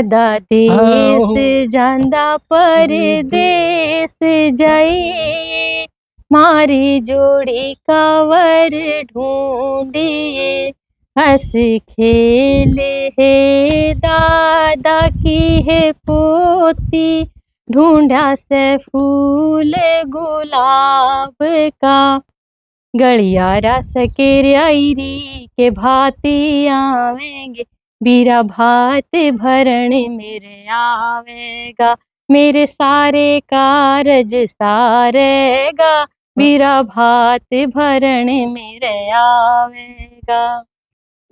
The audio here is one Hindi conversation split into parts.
दा देश जांदा परदेस जाइए, मारी जोड़ी कावर ढूंढिए, हंस खेल है दादा की है पोती, ढूंढा से फूल गुलाब का, गलियारा सकेर आईरी के भाती आवेंगे, बीरा भात भरण मेरे आवेगा, मेरे सारे कारज सारेगा, बीरा भात भरण मेरे आवेगा।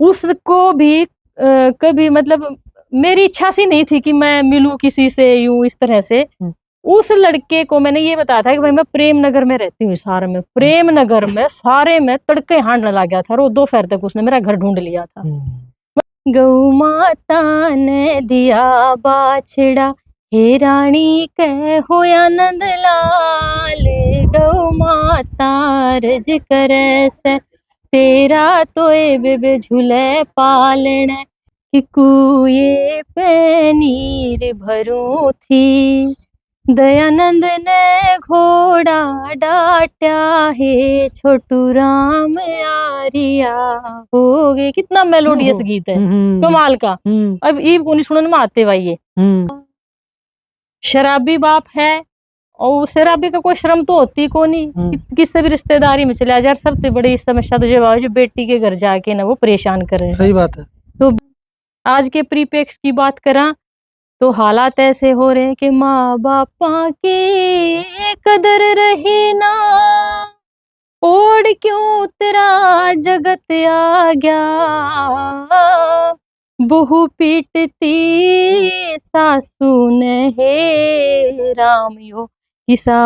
उसको भी कभी मतलब मेरी इच्छा सी नहीं थी कि मैं मिलूं किसी से यूं इस तरह से। उस लड़के को मैंने ये बताया था कि भाई मैं प्रेम नगर में रहती हूँ, सारे में प्रेम नगर में सारे में तड़के हांडने लग गया था, और दोपहर तक उसने मेरा घर ढूंढ लिया था। गौ माता ने दिया बाछड़ा, हे रानी कह होया नंद लाल, गौ माता रज करे से, तेरा तो बेबे झूले पालने, कि कुए पे नीर भरू थी, दयानंद ने घोड़ा डाटा है, छोटू राम आरिया हो गए। कितना मेलोडियस गीत है, कमाल का। अब ईब को नहीं सुनने में आते भाई ये। शराबी बाप है, और शराबी का कोई शर्म तो होती को नहीं, किससे भी रिश्तेदारी में चला जाए। सबसे बड़ी समस्या तो जो बेटी के घर जाके ना वो परेशान करे। सही बात है। तो आज के परिप्रेक्ष्य की बात करा तो हालात ऐसे हो रहे हैं कि माँ बापा की कदर रही ना, ओढ़ क्यों उतरा जगत आ गया, बहू पीटती सासू ने हे राम यो, किसा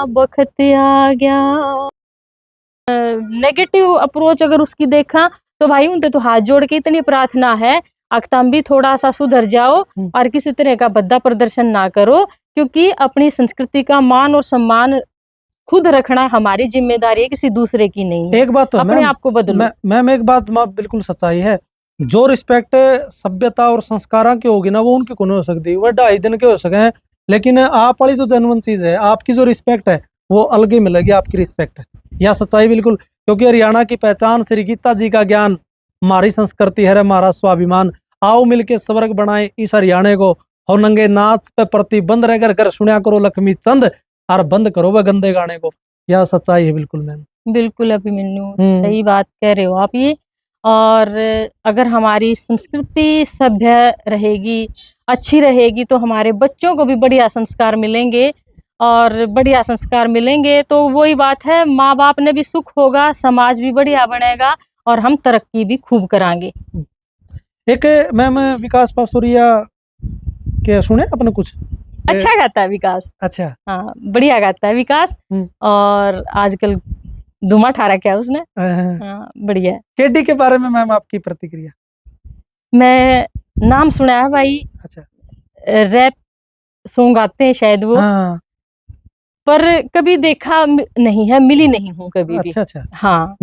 बखत आ गया। नेगेटिव अप्रोच अगर उसकी देखा तो भाई उनसे तो हाथ जोड़ के इतनी प्रार्थना है, तुम भी थोड़ा सा सुधर जाओ और किसी तरह का भद्दा प्रदर्शन ना करो, क्योंकि अपनी संस्कृति का मान और सम्मान खुद रखना हमारी जिम्मेदारी है, किसी दूसरे की नहीं है। एक बात तो अपने आप को बदलो। मैम एक बात बिल्कुल सच्चाई है, जो रिस्पेक्ट सभ्यता और संस्कारा की होगी ना वो उनकी को नहीं हो सकती, वह 2.5 दिन के हो सके, लेकिन आप वाली जो जेन्युइन चीज है, आपकी जो रिस्पेक्ट है वो अलग ही मिलेगी। आपकी रिस्पेक्ट है यह सच्चाई बिल्कुल, क्योंकि हरियाणा की पहचान श्री गीता जी का ज्ञान, हमारी संस्कृति है हमारा स्वाभिमान। आओ मिलके स्वर्ग बनाए इस हरियाणे को, और नंगे नाच पे प्रतिबंध रहकर कर सुनिया करो लक्ष्मी चंद, और बंद करो वह गंदे गाने को। यह सच्चाई है बिल्कुल मैम। बिल्कुल अभिमन्यु, सही बात कह रहे हो आप ये। और अगर हमारी संस्कृति सभ्य रहेगी, अच्छी रहेगी, तो हमारे बच्चों को भी बढ़िया संस्कार मिलेंगे, और बढ़िया संस्कार मिलेंगे तो वही बात है, माँ बाप ने भी सुख होगा, समाज भी बढ़िया बनेगा, और हम तरक्की भी खूब कराएंगे। एक मैम विकास पासुरिया के सुने अपने कुछ? अच्छा गाता है विकास। अच्छा, हाँ बढ़िया गाता है विकास, और आजकल धुआं ठा रखा है उसने। हाँ बढ़िया है। केडी के बारे में मैम आपकी प्रतिक्रिया? मैं नाम सुना है भाई। अच्छा, रैप सॉन्ग गाते हैं शायद वो। हाँ। पर कभी देखा नहीं है, मिली नहीं हूँ कभी भी। अच्छा। हाँ।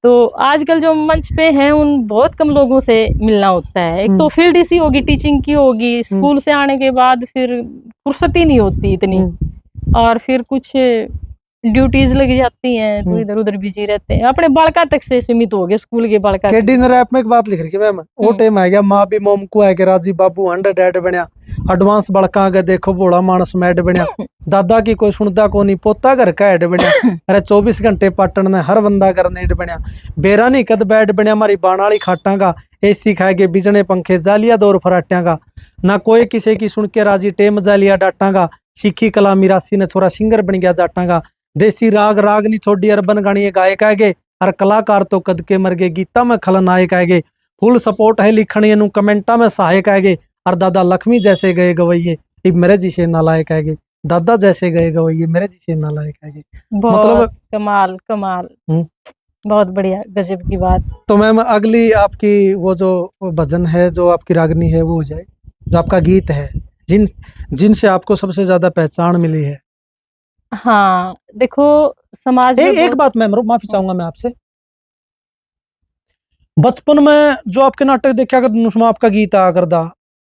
तो आजकल जो मंच पे हैं उन बहुत कम लोगों से मिलना होता है। एक तो फील्ड इसी होगी, टीचिंग की होगी, स्कूल से आने के बाद फिर फुर्सत ही नहीं होती इतनी, और फिर कुछ ड्यूटीज लगी जाती हैं तो इधर उधर बिजी रहते हैं, अपने बालका तक से सीमित हो गए, स्कूल के बालका। केडी ने रैप में एक बात लिख रखी मैम, वो टाइम आ गया माँ भी मोम को है के राजी बाबू 100 बनया, एडवांस बड़का के देखो बोला मानस मैड बनया, दादा की कोई सुनता को नहीं, पोता घर का हेड बनया, अरे 24 घंटे पाटन ने हर बंदा कर नेट बनया, बेरा नहीं कद बैड बनया, हमारी बाणाली खाटा का एसी खाएगे बिजने पंखे जालिया दौर फराटिया का, ना कोई किसी की सुन के राजी टेम जालिया डाटा का, सीखी कला मिरासी ने छोरा सिंगर बन गया जाटा का, देसी राग राग नहीं छोड़ी अरबन गानी गायक आएगे, और कलाकार तो कद के मर गए, गीता में खलनायक आएगे, फुल सपोर्ट है लिखनी नु कमेंटा में सहायक आएगे, और दादा लक्ष्मी जैसे गए गवैये मेरे जिसे नालायक आएगे, दादा जैसे गए गवैये मेरे जिसे नालायक आएगे। मतलब कमाल कमाल, बहुत बढ़िया, गजब की बात। तो मैम अगली आपकी वो जो भजन है, जो आपकी रागनी है वो हो जाए, जो आपका गीत है, जिनसे आपको सबसे ज्यादा पहचान मिली है। हाँ देखो समाज में एक बात मैम माफी चाहूंगा मैं आपसे, बचपन में जो आपके नाटक देखा कर उसमें आपका गीत आ करदा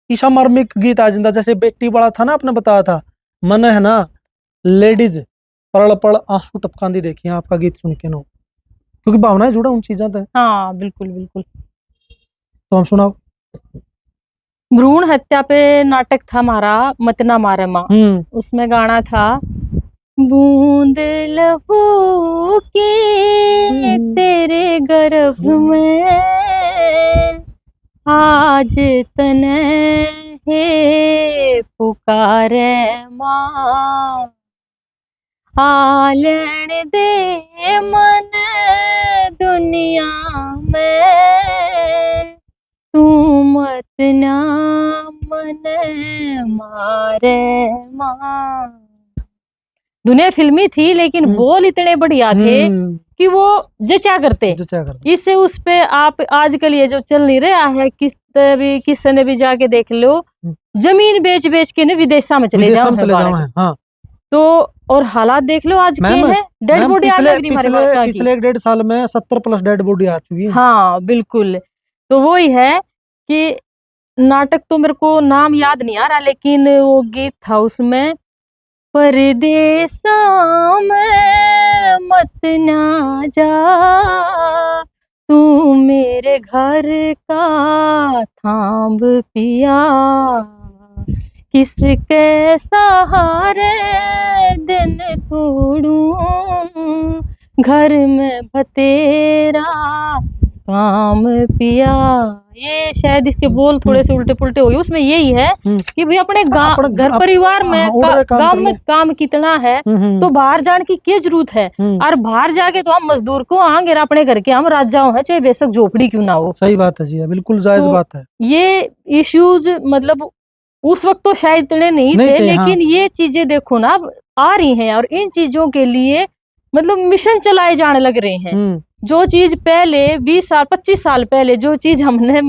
ईशा मार्मिक गीत आ जिंदा, जैसे बेटी वाला था ना, आपने बताया था मन है ना लेडीज पड़ पड़ आंसू टपकांदी, देखिए आपका गीत सुन के नो, क्योंकि भावनाएं जुड़ा उन चीजों से। हाँ बिल्कुल बिल्कुल। तो हम सुनाओ। भ्रूण हत्या पे नाटक था हमारा मतना मारे माँ। उसमें गाना था, बूंद लहू की तेरे गर्भ में आज तने है पुकारे माँ, आलन दे मन दुनिया में, तू मत ना मन मारे माँ। दुनिया फिल्मी थी लेकिन बोल इतने बढ़िया थे कि वो जचा करते। इससे उस पे आप आजकल ये जो चल नहीं रहा है, किसी ने भी जाके देख लो, जमीन बेच बेच के ना विदेशा में चले जाओ है। हाँ। तो और हालात देख लो आज के हैं, डेड बॉडी आ लग रही हमारे बालका की। पिछले 1.5 साल में 70+ डेड बॉडी आ चुकी है। हाँ बिल्कुल। तो वो ही है कि नाटक तो मेरे को नाम याद नहीं आ रहा, लेकिन वो गीत था उसमें, परदेसा में मत ना जा, तू मेरे घर का थांब पिया, किसके सहारे दिन तोड़ूं, घर में बतेरा काम पिया। ये शायद इसके बोल थोड़े से उल्टे पुल्टे हो गए। उसमें यही है कि भाई अपने घर परिवार में गांव में काम कितना है, तो बाहर जाने की क्या जरूरत है। और बाहर जाके तो हम मजदूर को आएंगे, अपने घर के हम राजाओं हैं, चाहे बेशक झोपड़ी क्यों ना हो। सही बात है जी, बिल्कुल जायज बात है। ये इश्यूज मतलब उस वक्त तो शायद इतने नहीं थे, लेकिन ये चीजें देखो ना अब आ रही हैं, और इन चीजों के लिए मतलब मिशन चलाए जाने लग रहे हैं। जो चीज पहले 20 साल 25 साल पहले जो चीज हमने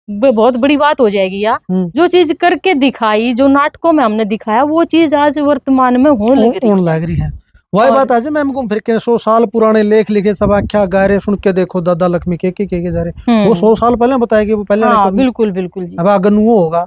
बहुत बड़ी बात हो जाएगी यार, जो चीज करके दिखाई, जो नाटकों में हमने दिखाया, वो चीज आज वर्तमान में होने लग रही है। वही बात आज मैम को फिर के 100 साल पुराने लेख लिखे, सब आख्या गा रहे, सुन के देखो दादा लक्ष्मी के जा रहे, वो 100 साल पहले बताया कि वो पहले। हाँ, बिल्कुल बिल्कुल जी। अब अगर वो होगा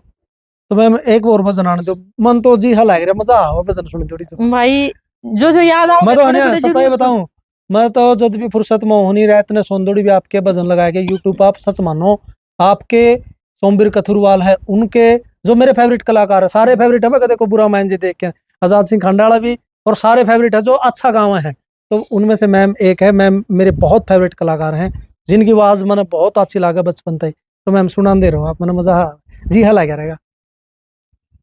तो मैम एक और भजन आने दो, मन तो जी हल आएगा, मजा आओ भजन सुन जोड़ी तो भाई, जो याद आओ। मैं तो सच्चाई बताऊं, मैं तो जब भी फुर्सत में होनी रात ने सोंदोड़ी भी आपके भजन लगाए के यूट्यूब आप सच मानो, आपके सोमवीर कथुरवाल है, उनके जो मेरे फेवरेट कलाकार है, सारे फेवरेट है। मैं देखो बुरा मान जी देख के आजाद सिंह खंडाला भी, और सारे फेवरेट है जो अच्छा गाँव है, तो उनमें से मैम एक है। मैम मेरे बहुत फेवरेट कलाकार हैं, जिनकी आवाज मैंने बहुत अच्छी लगा बचपन तक। तो मैम सुना दे रहा हूँ आप, मैंने मजा जी हल लगा रहेगा।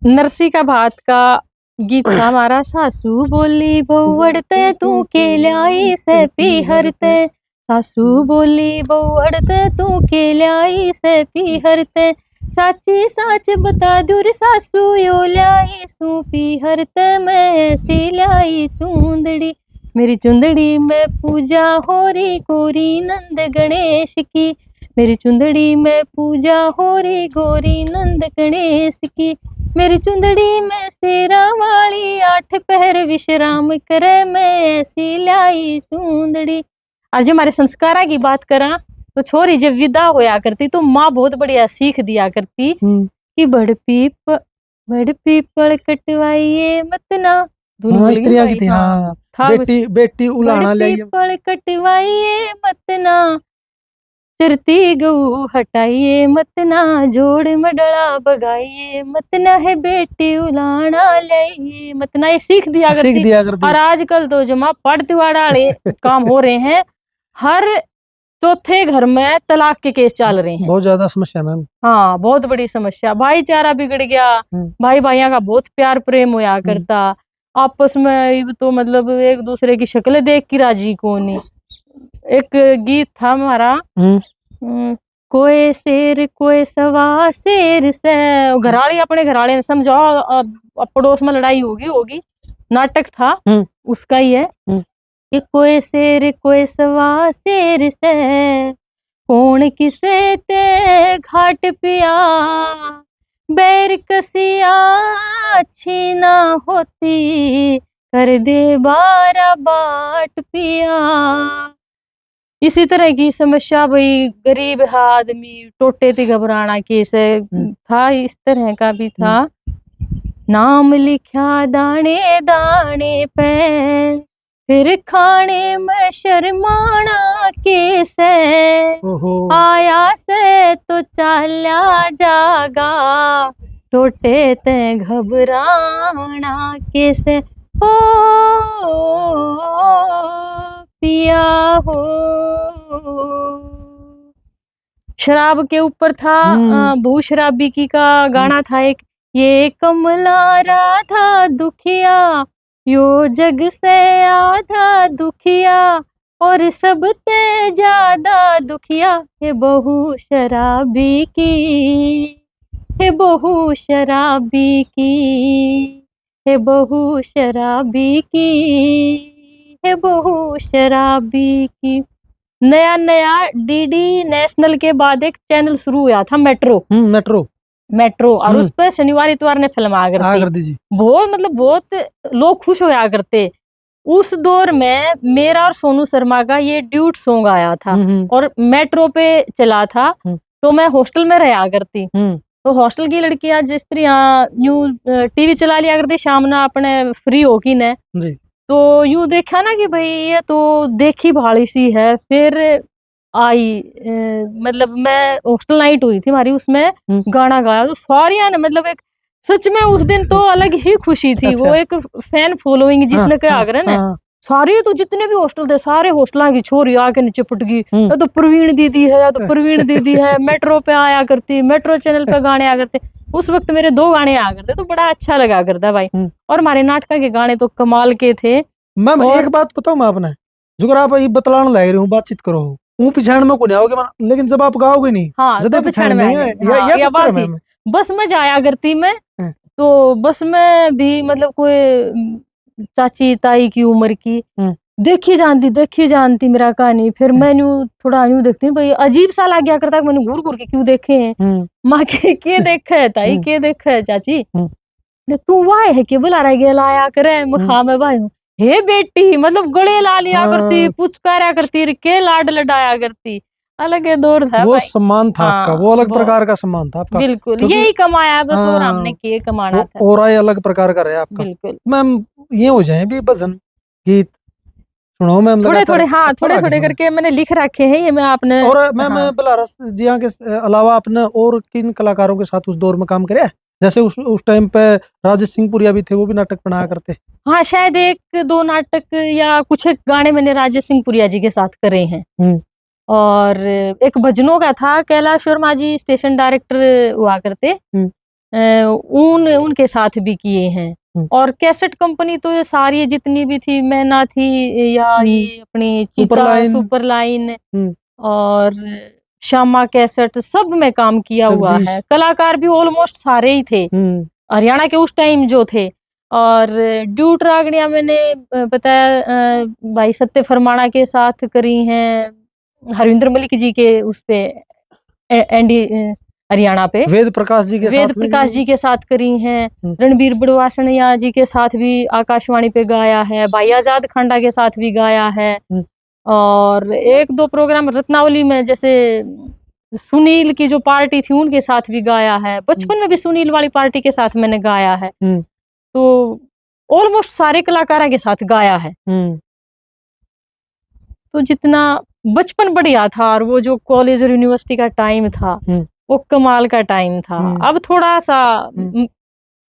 नरसी का भात का गीत था हमारा, सासू बोली बहुड़ते तू के लाई से पीहरते, सासू बोली बहुड़ते तू के लाई से पीहरते, साची साच बता दूर सासू यो लाई सू पीहरते, मैं सी लाई चूंदड़ी, मेरी चुंदड़ी में पूजा हो रही गोरी नंद गणेश की, मेरी चुंदड़ी में पूजा हो रही गोरी नंद गणेश की, मेरी चुंदड़ी में शेरा वाली 8 पहर विश्राम करे, मैं ऐसी लाई चुंदड़ी। और जो हमारे संस्कारा की बात करा, तो छोरी जब विदा होया करती तो माँ बहुत बढ़िया सीख दिया करती कि बड़ पीपल कटवाइए मत ना, स्त्रियां की थी। हाँ, बेटी उलाना ले, पीपल कटवाइए मत ना, चरती गऊ हटाइए मत ना, जोड़ मडड़ा बगाइए मत ना, है बेटी उलाना लाइए मत ना। ये सीख दिया करती। और आजकल तो जमा पढ़ती वाले काम हो रहे हैं, हर चौथे घर में तलाक के केस चल रहे हैं। बहुत ज्यादा समस्या मैम। हाँ, बहुत बड़ी समस्या, भाईचारा बिगड़ गया, भाई भाइयों का बहुत प्यार प्रेम होया करता, आपस में तो मतलब एक दूसरे की शक्ल देख के राजी को नहीं। एक गीत था हमारा, कोई शेर कोई सवा शेर से, घराली अपने घराले ने समझाओ, पड़ोस में लड़ाई होगी, नाटक था उसका ही है कि कोई शेर कोई सवा शेर से, कौन किसे ते घाट पिया, बैर कसिया अच्छी ना होती, कर दे 12 बाट पिया, इसी तरह की समस्या भाई गरीब है आदमी, टोटे थी घबराना कैसे था, इस तरह का भी था। नाम लिखा दाने दाने पे, फिर खाने में शर्माना कैसे, ओहो आया से तो चाल्या जागा, टोटे ते घबराना कैसे, ओ पिया हो। शराब के ऊपर था, भू शराबी की का गाना था एक, ये कमला राधा दुखिया, यो जग से आधा दुखिया, और सबसे ज्यादा दुखिया है बहू शराबी की, है बहू शराबी की, है बहू शराबी की, है बहू शराबी की। नया नया डीडी नेशनल के बाद एक चैनल शुरू हुआ था, मेट्रो। मेट्रो और उस पर शनिवार इतवार ने फिल्म आ करती जी। बहुत मतलब बहुत लोग खुश होया करते। उस दौर में मेरा और सोनू शर्मा का ये ड्यूट सॉन्ग आया था और मेट्रो पे चला था, तो मैं हॉस्टल में रहा करती। तो हॉस्टल की लड़कियां जिस तरह यूं टीवी चला लिया करती शाम ना अपने फ्री होगी ने जी। तो यूं देखा ना कि भाई ये तो देखी भाली सी है। फिर आई मतलब मैं हॉस्टल नाइट हुई थी हमारी, उसमें गाना गाया तो सारिया ने मतलब एक सच में उस दिन तो अलग ही खुशी थी। अच्छा। वो एक फैन फॉलोइंग जिसने क्या आगरा ना सारे तो जितने भी हॉस्टल थे सारे हॉस्टल की छोरी आके नीचे पट गई, या तो प्रवीण दीदी है या तो प्रवीण दीदी है। मेट्रो पे आया करती, मेट्रो चैनल पे गाने आ करते। उस वक्त मेरे 2 गाने आ करते तो बड़ा अच्छा लगा करता भाई। और हमारे नाटक के गाने तो कमाल के थे। मैम एक बात बताऊं मैं आपने, जो आप ये बतलाने लग रही हूँ बातचीत करो वो पिछाड़ में को नहीं आओगे, लेकिन जब आप गाओगे नहीं हाँ तो पिछाड़ में है। या बात थी बस में जाया करती मैं, तो बस में भी मतलब कोई चाची ताई की उम्र की देखी जानती मेरा कहानी। फिर मैंने थोड़ा यूं देखती हूँ भाई अजीब सा लग गया करता, मैंने घूर घूर के क्यों देखे हैं। माँ के देखा है ताई के देखा है चाची, तू वाह है के बुला रहा गेला आया करे मुखा में भाई हूँ। हे बेटी मतलब गले ला लिया करती, पुचकारा करती, के लाड लडाया करती। अलग दौर था वो सम्मान था आपका, वो अलग प्रकार का सम्मान था आपका। बिल्कुल यही कमाया बस और हमने के कमाना था और अलग प्रकार का रहा आपका। बिल्कुल मैम ये हो जाए भी भजन गीत सुनो मैम, थोड़े थोड़े करके मैंने लिख रखे हैं ये मैं आपने। और मैम बेलारस जी के अलावा आपने और किन कलाकारों के साथ उस दौर में काम करे, जैसे उस टाइम पे राजेश सिंहपुरिया भी थे, वो भी नाटक बनाया करते। हाँ शायद 1-2 नाटक या कुछ गाने मैंने राजेश सिंहपुरिया जी के साथ करे हैं। और एक भजनों का था, कैलाश वर्मा जी स्टेशन डायरेक्टर हुआ करते, उनके साथ भी किए हैं। और कैसेट कंपनी तो ये सारी जितनी भी थी, मैना थी या ये अपनी सुपर लाइन और श्यामा कैसेट, सब में काम किया हुआ है। कलाकार भी ऑलमोस्ट सारे ही थे हरियाणा के उस टाइम जो थे। और ड्यूट रागड़ियां मैंने बताया भाई सत्य फरमाना के साथ करी हैं, हरविंदर मलिक जी के उस पे एंडी हरियाणा पे वेद प्रकाश जी के साथ करी हैं। रणबीर बड़वासनिया जी के साथ भी आकाशवाणी पे गाया है, भाई आजाद खांडा के साथ भी गाया है। और 1-2 प्रोग्राम रत्नावली में जैसे सुनील की जो पार्टी थी उनके साथ भी गाया है। बचपन में भी सुनील वाली पार्टी के साथ मैंने गाया है। तो ऑलमोस्ट सारे कलाकारों के साथ गाया है। तो जितना बचपन बढ़िया था और वो जो कॉलेज और यूनिवर्सिटी का टाइम था वो कमाल का टाइम था। अब थोड़ा सा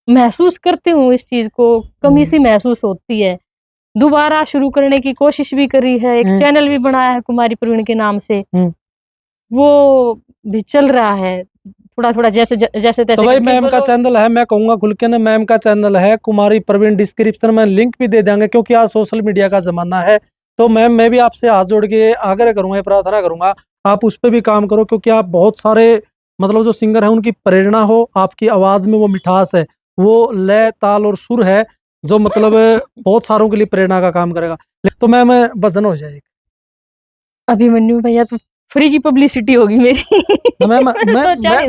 महसूस करती हूँ इस चीज को, कमी सी महसूस होती है। दोबारा शुरू करने की कोशिश भी करी है, एक चैनल भी बनाया है कुमारी प्रवीण के नाम से, वो भी चल रहा है थोड़ा जैसे तैसे। तो भाई मैम का चैनल है, मैं कहूंगा खुल के ना, मैम का चैनल है कुमारी प्रवीण, डिस्क्रिप्शन में लिंक भी दे देंगे क्योंकि आज सोशल मीडिया का जमाना है। तो मैम मैं भी आपसे हाथ जोड़ के आग्रह करूंगा, प्रार्थना करूंगा आप उस पर भी काम करो, क्योंकि आप बहुत सारे मतलब जो सिंगर है उनकी प्रेरणा हो, आपकी आवाज में वो मिठास है, वो लय ताल और सुर है जो मतलब बहुत सारों के लिए प्रेरणा का काम करेगा। तो मैम भजन हो जाए अभिमन्यु भैया, तो फ्री की पब्लिसिटी होगी मेरी। मैं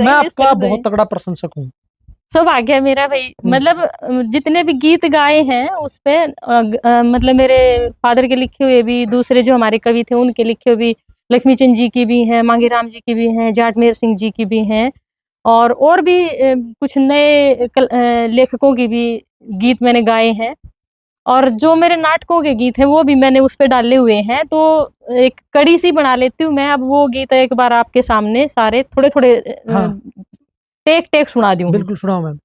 आपका बहुत तगड़ा प्रशंसक हूँ। सब आ गया मेरा भाई, मतलब जितने भी गीत गाए हैं उस पे मतलब मेरे फादर के लिखे हुए भी, दूसरे जो हमारे कवि थे उनके लिखे हुए भी, लक्ष्मी चंद जी की भी हैं, मांगेराम जी की भी हैं, जाटमेर सिंह जी की भी हैं, और भी कुछ नए लेखकों की भी गीत मैंने गाए हैं। और जो मेरे नाटकों के गीत हैं वो भी मैंने उस पे डाले हुए हैं। तो एक कड़ी सी बना लेती हूँ मैं अब वो गीत एक बार आपके सामने सारे थोड़े थोड़े हाँ टेक टेक सुना दूँ। बिल्कुल सुनाओ मैम।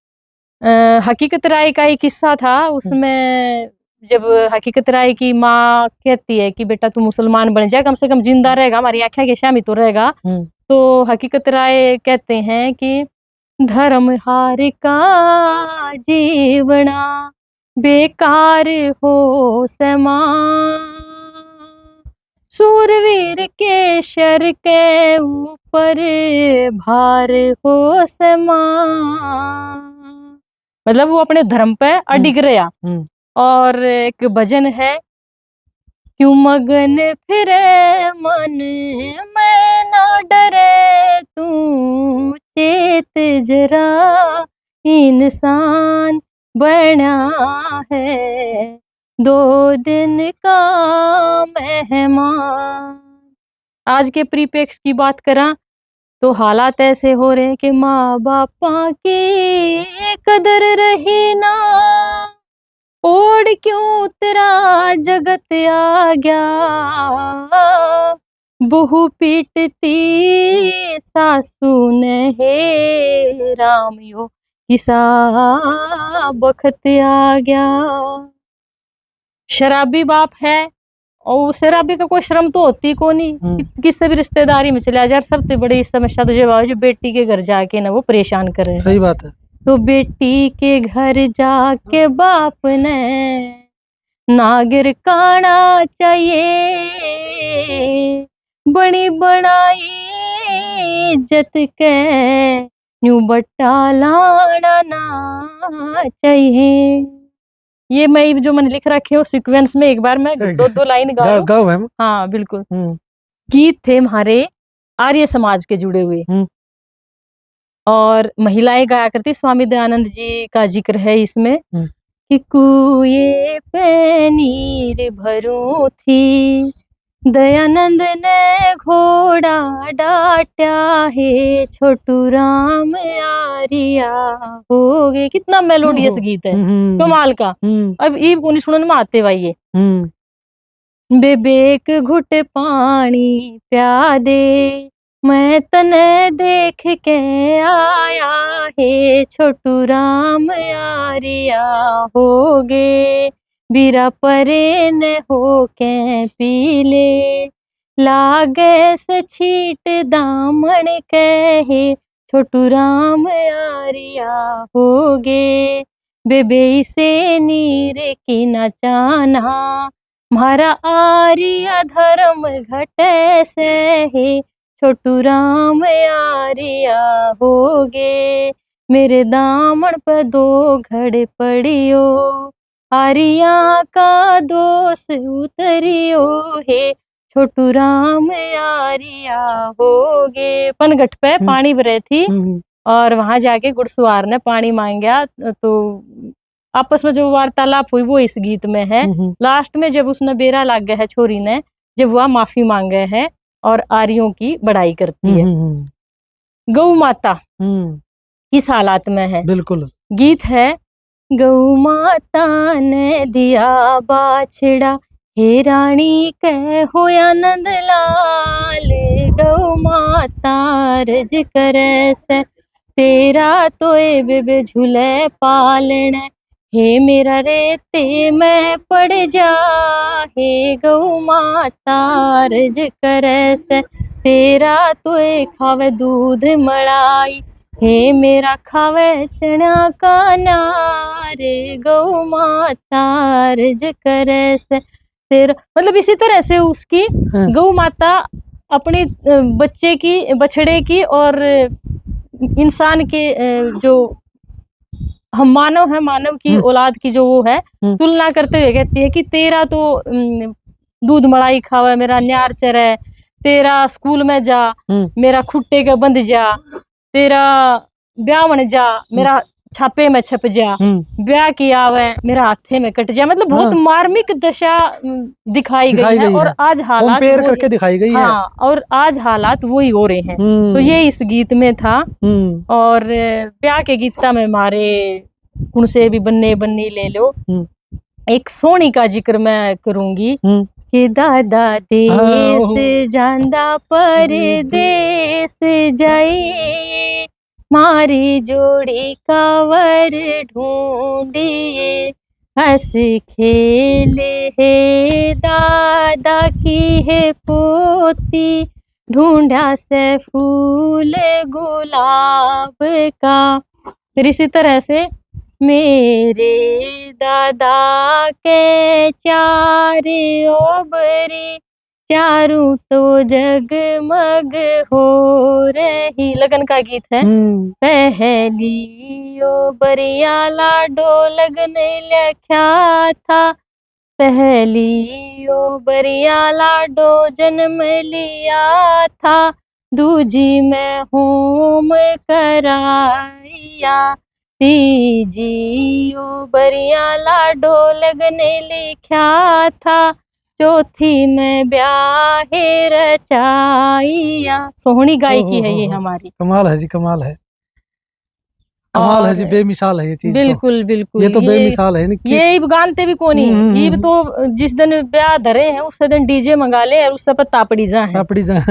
हकीकत राय का एक किस्सा था, उसमें जब हकीकत राय की माँ कहती है कि बेटा तू मुसलमान बन जा, कम से कम जिंदा रहेगा, हमारी आँखें के सामने तो रहेगा। तो हकीकत राय कहते हैं कि धर्म हार का जीवना बेकार हो समा, सूरवीर के शर के ऊपर भार हो समा। मतलब वो अपने धर्म पे अडिग रहा। और एक भजन है, क्यों मगन फिरे मन में ना डरे तू, चेत जरा इंसान बना है 2 दिन का मेहमान। आज के परिप्रेक्ष्य की बात करा तो हालात ऐसे हो रहे हैं कि माँ बापा की कदर रही ना, ओढ़ क्यों तेरा जगत आ गया, बहू पीटती सासू ने हे राम यो किसा बखत आ गया। शराबी बाप है और शराबी का कोई शर्म तो होती को नहीं, किससे भी रिश्तेदारी में चले जा, सबसे बड़ी समस्या तो जो बेटी के घर जाके ना वो परेशान करे। सही बात है। तो बेटी के घर जाके बाप ने नागर काना चाहिए, बड़ी बनाई इज्जत के यूं बट्टा लाना ना चाहिए। ये मैं जो मैंने लिख रखे हो सीक्वेंस में एक बार मैं 2 लाइन गाऊं। गाओ मैम। हाँ बिल्कुल। गीत थे हमारे आर्य समाज के जुड़े हुए और महिलाएं गाया करती। स्वामी दयानंद जी का जिक्र है इसमें कि कुएं पे नीर भरू थी, दयानंद ने घोड़ा डांटा है, छोटू राम आरिया हो गए। कितना मेलोडियस गीत है, कमाल का। अब ईब को सुनने में आते भाई ये बेबेक घुट पानी प्या दे, मैं तने देख के आया है, छोटू राम आरिया हो गे, बीरा परे न हो के पीले, लागे से छीट दामन कहे, छोटू राम आरिया हो गे, बेबे से नीर की न चाना, म्हारा आर्य धर्म घटे से है, छोटू राम आरिया हो गे, मेरे दामन पे 2 घड़े पड़ियो, आरिया का दोष उतरियो है, छोटू राम आरिया हो गे। पनघट पे पानी भरे थी और वहां जाके घुड़सवार ने पानी मांगा, तो आपस में जो वार्तालाप हुई वो इस गीत में है। लास्ट में जब उसने बेरा लाग गया है छोरी ने, जब वह माफी मांगे है और आर्यों की बड़ाई करती है। गौ माता किस हालात में है? बिल्कुल। गीत है, गौ माता ने दिया बाछड़ा, हे रानी कह होया नंद लाल, गौ माता रज करे से, तेरा तो ए बेबे झूले पालने, हे मेरा रेते में पड़ जा, हे गौ माता रज करे से, तेरा तो ए खावे दूध मलाई, हे मेरा खावे चना का नार, गौ माता रज करे से तेरा। मतलब इसी तरह से उसकी गौ माता अपनी बच्चे की, बछड़े की और इंसान के जो हम मानव है, मानव की औलाद की जो वो है तुलना करते हुए कहती है कि तेरा तो दूध मलाई खावे, मेरा न्यार चरे, तेरा स्कूल में जा, मेरा खुट्टे के बंध जा, तेरा ब्यावन जा, मेरा छापे में छप जा, ब्याह किया हुआ मेरा हाथे में कट जा, मतलब बहुत हाँ। मार्मिक दशा दिखाई गई है। और आज हालात कंपेयर करके दिखाई गई है। हाँ, और आज हालात वही हो रहे हैं। तो ये इस गीत में था। और ब्याह के गीता में हमारे कुण से भी बन्ने बन्नी ले लो, एक सोनी का जिक्र मैं करूंगी कि दादा देश जांदा परदेस जाइए, मारी जोड़ी कावर ढूंढिए, हंस खेले है दादा की है पोती, ढूंढा से फूल गुलाब का। फिर इसी तरह से मेरे दादा के चार ओबरी, चारों तो जगमग हो रही, लगन का गीत है। पहली ओबरिया लाडो लगन लिखा था, पहली ओबरिया लाडो जन्म लिया था, दूजी में होम कराया, तीजी ओबरिया लाडो लगने लिखा था, चौथी में ब्याह रचाइया। सोहनी गायकी है ये हमारी। कमाल है जी, कमाल है, कमाल है जी, बेमिसाल है ये चीज। बिल्कुल बिल्कुल, ये तो बेमिसाल है। ये इब गानते भी कोनी है, इब तो जिस दिन ब्याह धरे हैं उस दिन डीजे मंगा ले और उससे पर तापड़ी जा है।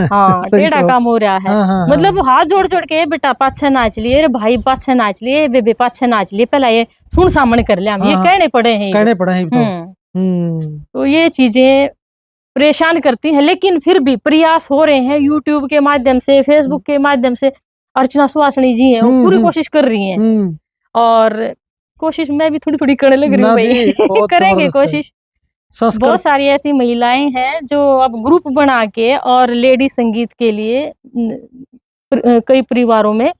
हाँ, टेढ़ा काम हो रहा है। मतलब हाथ जोड़ जोड़ के बेटा पाछे नाच लिए, अरे भाई पाछे नाच लिए, बेबे पाछे नाच लिए, पहला ये सुन सामने कर लिया, ये कहने पड़े हैं। तो ये चीजें परेशान करती हैं, लेकिन फिर भी प्रयास हो रहे हैं यूट्यूब के माध्यम से, फेसबुक के माध्यम से। अर्चना सुहासनी जी हैं, वो पूरी कोशिश कर रही हैं, और कोशिश मैं भी थोड़ी थोड़ी करने लग रही हूँ भाई। करेंगे कोशिश। बहुत सारी ऐसी महिलाएं हैं जो अब ग्रुप बना के और लेडी संगीत के लिए कई परिवारों में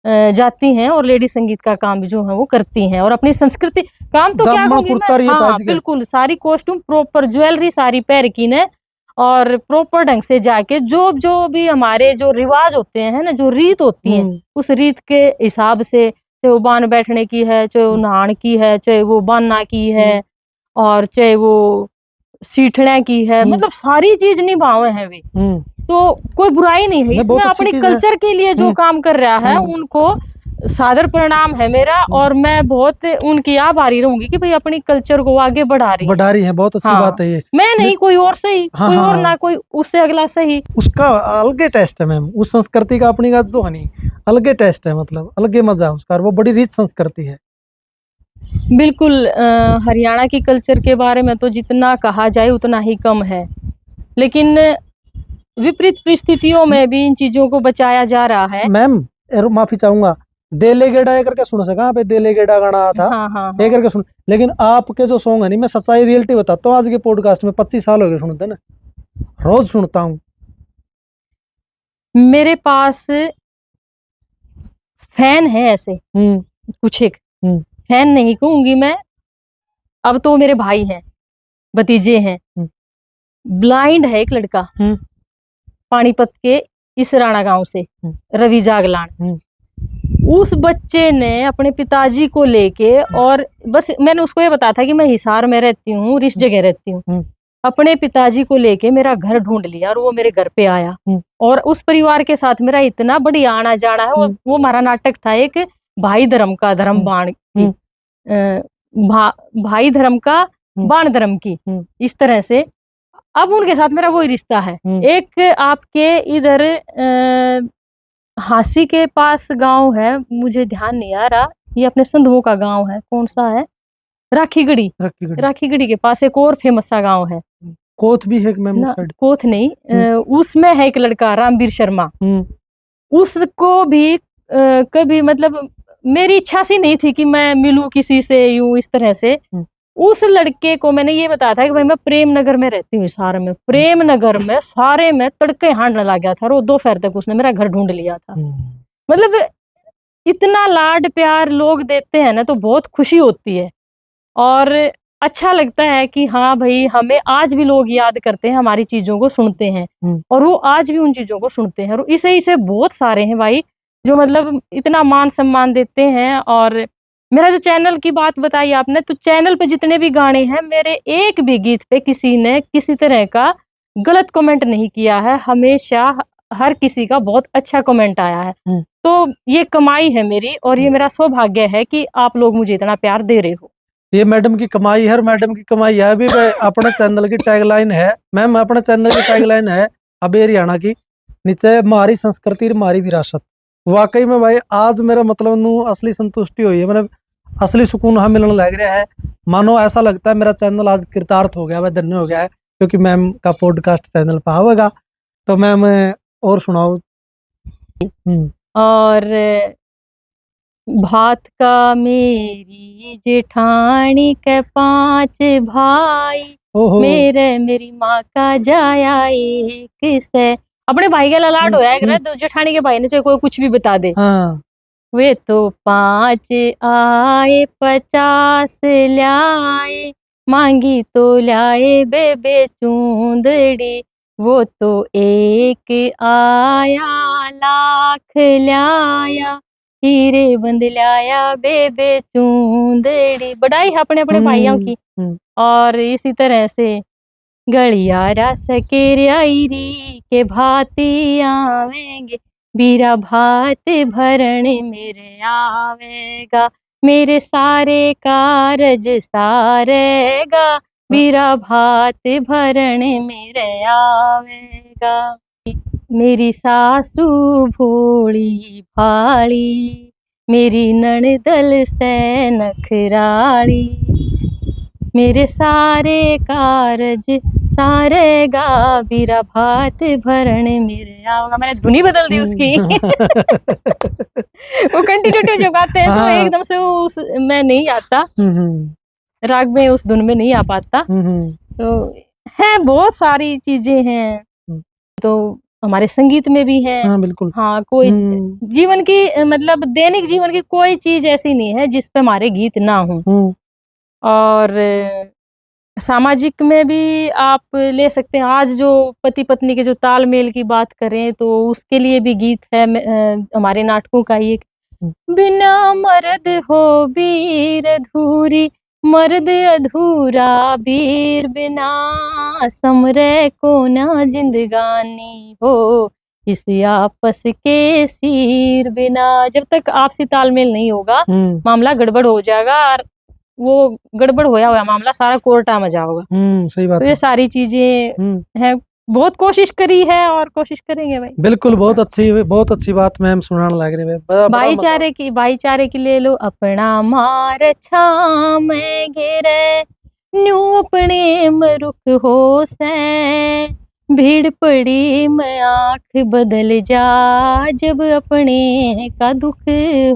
जाती हैं और लेडी संगीत का काम जो है वो करती हैं, और अपनी संस्कृति काम तो क्या कहूंगी मैं, हाँ बिल्कुल, सारी कॉस्ट्यूम प्रॉपर, ज्वेलरी सारी पहन की ने, और प्रॉपर ढंग से जाके जो भी हमारे जो रिवाज होते हैं ना, जो रीत होती है, उस रीत के हिसाब से, चाहे वो बान बैठने की है, चाहे वो नहान की है, चाहे वो बाना की है, और चाहे वो सीठने की है, मतलब सारी चीज निभावे हैं वे। तो कोई बुराई नहीं है इसमें, अपने कल्चर के लिए जो काम कर रहा है उनको सादर प्रणाम है मेरा, और मैं बहुत उनकी आभारी रहूंगी कि भाई अपनी कल्चर को आगे बढ़ा रही है। बहुत अच्छी बात है ये। मैं नहीं, कोई और सही, कोई और ना कोई उससे अगला सही, उसका अलगे टेस्ट है मैम, उस संस्कृति का अपनी का तो है नहीं, अलगे टेस्ट है, मतलब अलगे मजा उसका, वो बड़ी रिच संस्कृति है। बिल्कुल। हरियाणा की कल्चर के बारे में तो जितना कहा जाए उतना ही कम है, लेकिन विपरीत परिस्थितियों में भी इन चीजों को बचाया जा रहा है। मैम माफी चाहूंगा, देले गेडा करके सुन सका पे, देले गेडा गाना था। हाँ। करके सुन, लेकिन आपके जो सॉन्ग है नहीं, मैं सच्चाई रियलिटी बताता हूँ, आज के पॉडकास्ट में 25 साल हो गए सुनते ना, रोज सुनता हूँ। मेरे पास फैन है ऐसे कुछ एक, फैन नहीं कहूंगी मैं, अब तो मेरे भाई हैं, भतीजे हैं। ब्लाइंड है एक लड़का, पानीपत के इस राणा गांव से, रवि जागलान। उस बच्चे ने अपने पिताजी को लेके, और बस मैंने उसको ये बताया था कि मैं हिसार में रहती हूँ, इस जगह रहती हूँ, अपने पिताजी को लेके मेरा घर ढूंढ लिया और वो मेरे घर पे आया, और उस परिवार के साथ मेरा इतना बढ़िया आना जाना है। वो हमारा नाटक था एक भाई धर्म का, धर्म बाण की, भाई धर्म का बाण धर्म की, इस तरह से। अब उनके साथ मेरा वही रिश्ता है। एक आपके इधर हांसी के पास गांव है, मुझे ध्यान नहीं आ रहा, ये अपने संधुओं का गांव है, कौन सा है, राखीगढ़ी। राखीगढ़ी के पास एक और फेमस सा गांव है, कोथ भी है मैम, कोथ नहीं, उसमें है एक लड़का रामवीर शर्मा। उसको भी कभी, मतलब मेरी इच्छा सी नहीं थी कि मैं मिलूं किसी से यूं इस तरह से। उस लड़के को मैंने ये बताया था कि भाई मैं प्रेम नगर में रहती हूँ, सारे में प्रेम नगर में सारे में तड़के हांडने लग गया था, और 2 दोपहर तक उसने मेरा घर ढूंढ लिया था। मतलब इतना लाड प्यार लोग देते हैं ना, तो बहुत खुशी होती है, और अच्छा लगता है कि हाँ भाई, हमें आज भी लोग याद करते हैं, हमारी चीजों को सुनते हैं, और वो आज भी उन चीजों को सुनते हैं। और इसे बहुत सारे हैं भाई जो मतलब इतना मान सम्मान देते हैं, और मेरा जो चैनल की बात बताई आपने, तो चैनल पे जितने भी गाने हैं, मेरे एक भी गीत पे किसी ने किसी तरह का गलत कमेंट नहीं किया है। हमेशा हर किसी का बहुत अच्छा कमेंट आया है। तो ये कमाई है मेरी, और ये मेरा सौभाग्य है कि आप लोग मुझे इतना प्यार दे रहे हो। ये मैडम की कमाई है, और मैडम की कमाई है अभी अपने चैनल की टैगलाइन है मैम, अपने चैनल की टैगलाइन है अभी हरियाणा की, नीचे हमारी संस्कृति हमारी विरासत। वाकई में भाई आज मेरा मतलब नू असली संतुष्टि हुई है, मतलब असली सुकून हाँ मिलने लग रहा है। मानो ऐसा लगता है मेरा चैनल आज कृतार्थ हो गया है, धन्य हो गया है, क्योंकि मैम का पॉडकास्ट चैनल पर आवेगा। तो मैम और सुनाओ। और भात का मेरी जेठानी के 5 भाई, ओहो मेरी माँ का जाया एक से। अपने भाई के ललाट होया करे तो जेठानी के भाई ने चाहे कोई कुछ भी बता दे। हाँ वे तो 5 आए 50 ल्याए, मांगी तो ल्याए बेबे चूंदड़ी। वो तो एक आया लाख ल्याया, हीरे बंद लाया बेबे चूंदड़ी। बढ़ाई है अपने अपने भाइयों की। और इसी तरह से गलियारा सकेरियाई के भाती आवेंगे, बीरा भात भरण मेरे आवेगा, मेरे सारे कारज सारेगा, बीरा भात भरण मेरे आवेगा। मेरी सासू भोली भाली, मेरी ननदल से नखराली, मेरे सारे कारज सारेगा, बीरा भात भरण मेरे आवेगा। मैंने धुनी बदल दी उसकी। वो कंटिन्यूटी जो गाते हैं तो एकदम से उस में नहीं आता, राग में उस धुन में नहीं आ पाता। तो है बहुत सारी चीजें हैं, तो हमारे संगीत में भी है। हाँ बिल्कुल। हाँ, कोई जीवन की मतलब दैनिक जीवन की कोई चीज ऐसी नहीं है जिस पे हमारे गीत ना हो। और सामाजिक में भी आप ले सकते हैं। आज जो पति पत्नी के जो तालमेल की बात करें तो उसके लिए भी गीत है हमारे नाटकों का ही एक। बिना मर्द हो वीर अधूरी, मर्द अधूरा वीर बिना, समरे को ना जिंदगानी हो, इस आपस के सीर बिना। जब तक आपसी तालमेल नहीं होगा मामला गड़बड़ हो जाएगा, और वो गड़बड़ होया हुआ मामला सारा कोर्टा में जाओगा। सही बात तो ये सारी चीजें हैं। बहुत कोशिश करी है और कोशिश करेंगे भाई। बिल्कुल, बहुत अच्छी बात मैम सुनाने लग रही है। भाईचारे की ले लो अपना मार छाम गिरे, न्यू अपने मरुख हो से, भीड़ पड़ी मैं आंख बदल जा, जब अपने का दुख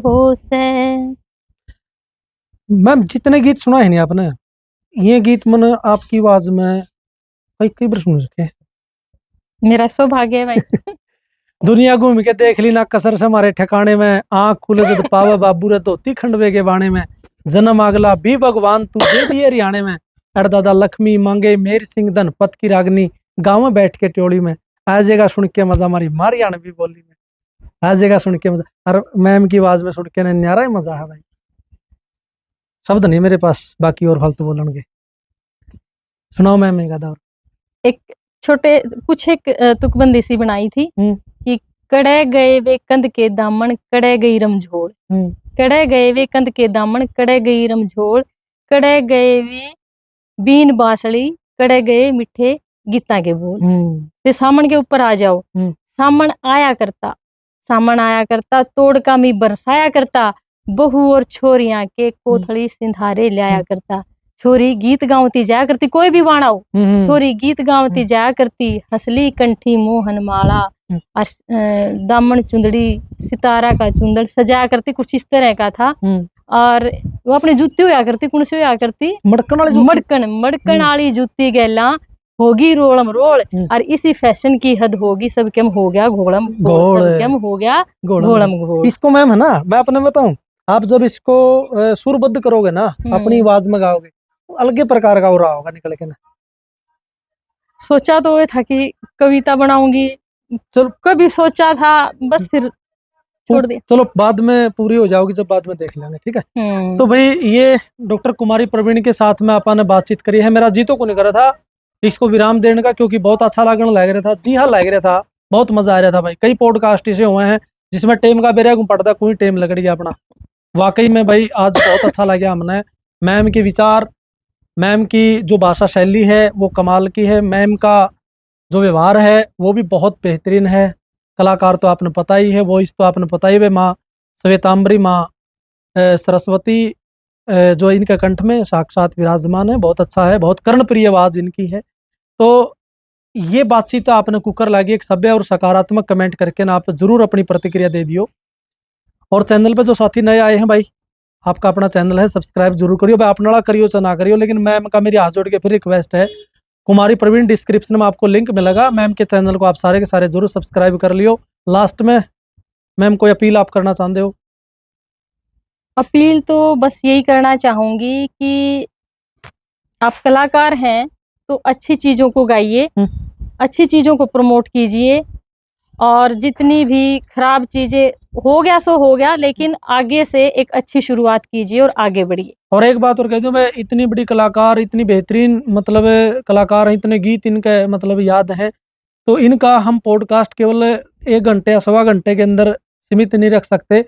हो से। मैम जितने गीत सुना है नहीं आपने, ये गीत मैंने आपकी आवाज में कई बार सुन रखे। मेरा सौभाग्य है भाई। दुनिया घूम के देख ली ना कसर से हमारे ठिकाने में, आंख खुले जद पावे बाबू रे धोती खंडवे के बाणे में, जन्म अगला भी भगवान तू दे दिए हरियाणे में, अड़दादा लक्ष्मी मांगे मेर सिंह धन पत की रागनी, गाँव में बैठ के ट्योली में, आ जाएगा सुन के मजा हमारी हरियाणवी बोली में, आ जाएगा सुन के मजा। और मैम की आवाज में सुन के न्यारा ही मजा है भाई। शब्द नहीं मेरे पास बाकी और फालतू बोलन के। सुनाओ मैम एक आधा। एक तुकबंदी सी बनाई थी कि कड़े गए वे कंध के दामन, कड़े गई रमझोड़, कड़े गए वे कंध के दामन, कड़े गई रमझोड़, कड़े गए वे बीन बांसुरी, कड़े गए मिठे गीता के बोल। ते सामन के ऊपर आ जाओ। सामन आया करता तोड़ का मी बरसाया करता, बहू और छोरियां के कोथड़ी सिंधारे लाया करता। छोरी गीत गावती जाया करती, कोई भी वाणा हो, छोरी गीत गावती जाया करती, हसली कंठी मोहन माला, और दामन चुंदड़ी सितारा का चुंदड़ सजाया करती। कुछ इस तरह का था। और वो अपनी जूती होया करती, कौन सी होया करती? मड़कन वाली जूती गैला होगी रोलम रोल, और इसी फैशन की हद होगी सबके हो गया घोड़म घोड़, सबके हो गया घोड़म घोड़। इसको मैम है ना, मैं अपने बताऊं, आप जब इसको सुरबद्ध करोगे ना, अपनी आवाज में गाओगे, अलग प्रकार का हो रहा होगा निकल के ना। सोचा तो ये था कि कविता बनाऊंगी, चलो कभी सोचा था, बस फिर छोड़ दिया। चलो बाद में पूरी हो जाओगी जब बाद में देख लेंगे, ठीक है। हम्म। तो भाई ये डॉक्टर कुमारी प्रवीण के साथ में आपने बातचीत करी है। मेरा जीतो को नहीं करा था इसको विराम देने का, क्योंकि बहुत अच्छा लगने लग रहा था। जी हाँ, लग रहा था, बहुत मजा आ रहा था भाई। कई पॉडकास्ट ऐसे हुए हैं जिसमें टेम का बेरा पड़ता, कोई टेम लग गया अपना। वाकई में भाई आज बहुत अच्छा लगा हमने। मैम के विचार, मैम की जो भाषा शैली है वो कमाल की है। मैम का जो व्यवहार है वो भी बहुत बेहतरीन है। कलाकार तो आपने पता ही है, वॉइस तो आपने पता ही है। माँ श्वेतांबरी, माँ सरस्वती जो इनके कंठ में साक्षात विराजमान है, बहुत अच्छा है, बहुत कर्णप्रिय आवाज इनकी है। तो ये बातचीत आपने कुकर लागी एक सभ्य और सकारात्मक कमेंट करके ना आप जरूर अपनी प्रतिक्रिया दे दियो। और चैनल पे जो साथी नए आए हैं भाई, आपका अपना चैनल है, सब्सक्राइब जरूर करियो भाई। आप नड़ा करियो चाहे ना करियो, लेकिन मैम का मेरी हाथ जोड़ के फिर रिक्वेस्ट है, कुमारी प्रवीण डिस्क्रिप्शन में आपको लिंक मिलेगा, मैम के चैनल को आप सारे के सारे जरूर सब्सक्राइब कर लियो। लास्ट में मैम कोई अपील आप करना चाहते हो? अपील तो बस यही करना चाहूंगी कि आप कलाकार हैं तो अच्छी चीजों को गाइए, अच्छी चीजों को प्रमोट कीजिए, और जितनी भी खराब चीजें हो गया सो हो गया, लेकिन आगे से एक अच्छी शुरुआत कीजिए और आगे बढ़िए। और एक बात और कह दूं, मैं इतनी बड़ी कलाकार, इतनी बेहतरीन मतलब कलाकार हैं, इतने गीत इनके मतलब याद हैं, तो इनका हम पॉडकास्ट केवल 1 घंटे या सवा घंटे के अंदर सीमित नहीं रख सकते।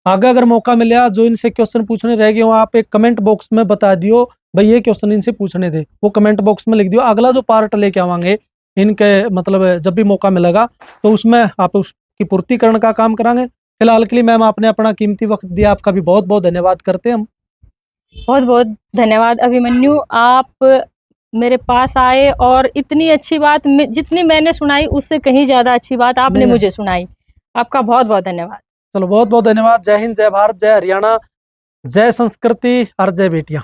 आगे अगर मौका मिला, जो इनसे क्वेश्चन पूछने रह गए हो आप एक कमेंट बॉक्स में बता दियो भाई ये क्वेश्चन इनसे पूछने थे, वो कमेंट बॉक्स में लिख दियो। अगला जो पार्ट लेके आवांगे इनके मतलब जब भी मौका मिलेगा तो उसमें आप उसकी पूर्तिकरण का काम करांगे। फिलहाल के लिए मैम आपने अपना कीमती वक्त दिया, आपका भी बहुत बहुत धन्यवाद करते हैं हम। बहुत बहुत धन्यवाद अभिमन्यु, आप मेरे पास आए और इतनी अच्छी बात जितनी मैंने सुनाई उससे कहीं ज्यादा अच्छी बात आपने नहीं। मुझे सुनाई। आपका बहुत बहुत धन्यवाद। चलो बहुत बहुत धन्यवाद। जय हिंद, जय भारत, जय हरियाणा, जय संस्कृति और जय बेटियां।